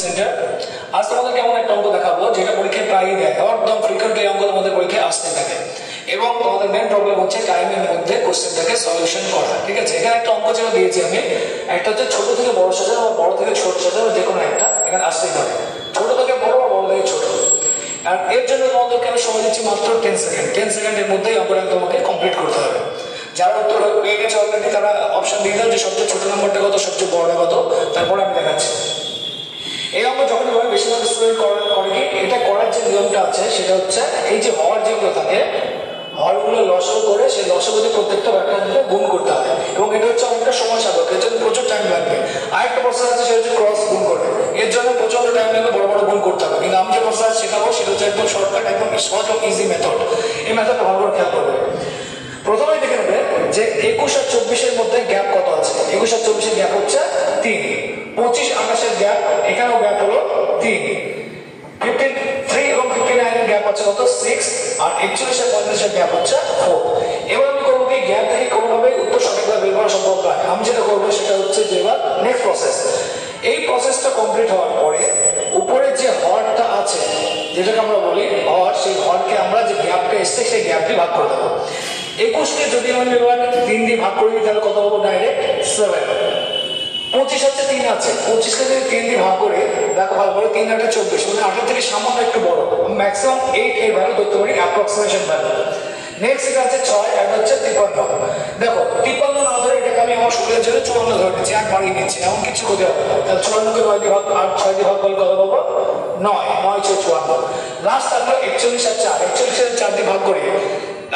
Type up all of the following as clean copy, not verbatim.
Centre. আজ তোমাদেরকে এমন একটা অঙ্ক দেখাবো যেটা পরীক্ষায় প্রায়ই দেয়, একদম ফ্রিকোয়েন্টলি অঙ্ক তোমাদের পরীক্ষায় আসতে থাকে, এবং তোমাদের মেন প্রবলেম হচ্ছে টাইমের মধ্যে কোশ্চেনটাকে সলিউশন করা। ঠিক আছে, এখানে একটা অঙ্ক যেটা দিয়েছি আমি, একটা হচ্ছে ছোট থেকে বড় সাজানো বা বড় থেকে ছোট সাজানো, যে কোনো একটা এখানে আসতেই পারে, ছোট থেকে বড় বা বড় থেকে ছোট। আর এর জন্য তোমাদেরকে আমি সময় দিচ্ছি মাত্র 10 সেকেন্ড। 10 সেকেন্ডের মধ্যেই অঙ্কটা তোমাকে কমপ্লিট করতে হবে। যারা উত্তর পেয়ে গেছে অলরেডি তারা অপশন দিয়ে দাও যে সবচেয়ে ছোট নম্বরটা কত, সবচেয়ে বড়টা কত, তারপরে আমি দেখাচ্ছি। এই অঙ্ক যখন এভাবে বেশিরভাগ স্টুডেন্ট করে কি, এটা করার যে নিয়মটা আছে সেটা হচ্ছে এই যে হর যেগুলো থাকে, হরগুলো লসাগু করে সেই লসাগুতে প্রত্যেকটা ব্যাখ্যা গুণ করতে হবে, এবং এটা হচ্ছে অনেকটা সময় সাপেক্ষ, এর জন্য প্রচুর টাইম লাগবে। আরেকটা প্রসেস আছে সেটা হচ্ছে ক্রস গুণ করবে, এর জন্য প্রচন্ড টাইম লাগবে, বড় বড় গুণ করতে হবে। কিন্তু আমি যে প্রসেস শেখাবো সেটা হচ্ছে একদম শর্টকাট, একদম সহজ এবং ইজি মেথড। এই মেথডটা ভালো করে খেয়াল করবে। প্রথমে দেখে নেবে যে 21 আর 24-এর মধ্যে গ্যাপ কত আছে। 21 আর 24-এর গ্যাপ হচ্ছে 3। 25 28-এর গ্যাপ, এখানেও গ্যাপ হলো 3। 53 এবং 59-এর গ্যাপ আছে কত, 6। আর 41 আর 45-এর গ্যাপ হচ্ছে 4। এবার আমি করবো কি, গ্যাপ থেকে কোনোভাবে উত্তর সঠিকভাবে বের করা সম্ভব নয়। আমি যেটা করবো সেটা হচ্ছে যে এবার নেক্সট প্রসেস, এই প্রসেসটা কমপ্লিট হওয়ার পরে উপরে যে হরটা আছে, যেটাকে আমরা বলি হর, সেই হরকে আমরা যে গ্যাপটা এসছে সেই গ্যাপটি ভাগ করে দেবো। 21-কে যদি আমি এবার 3 দিয়ে ভাগ করে দিই তাহলে কত পাবো, ডাইরেক্ট 7। 25 হচ্ছে 3 আছে, 25-কে যদি 3 দিয়ে ভাগ করে দেখো ভালো করে, 3 8 24, মানে 18 থেকে সামান্য একটু বড়, ম্যাক্সিমাম 8 এর ভ্যালু ধরতে পারি, অ্যাপ্রক্সিমেশন ভ্যালু। নেক্সট এটা আছে 6, এটা হচ্ছে 53। দেখো 53 না ধরে এটাকে আমি আমার সুবিধার জন্য 54 ধরে নিচ্ছি, আর বাড়িয়ে নিচ্ছি, এমন কিছু করতে হবে। তাহলে 54-কে 9 দিয়ে ভাগ আর 6 দিয়ে ভাগ করলে কত পাবো, 9। 9 6 54। লাস্ট থাকলো 41 আর 4। 41-এর 4 দিয়ে ভাগ করে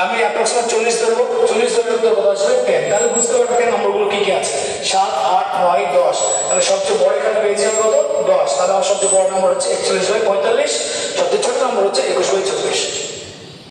আমি অ্যাপ্রক্সিমেট 40 ধরবো। 40 ধরলে উত্তর কত আসবে, 10। তাহলে বুঝতে পারবে নম্বরগুলো কি কি আছে, 7 8 9 10। তাহলে সবচেয়ে বড় এখানে পেয়েছি আমি কত, 10। তাহলে আমার সবচেয়ে বড় নম্বর হচ্ছে 41/45, সবচেয়ে ছোট নম্বর হচ্ছে 21/24।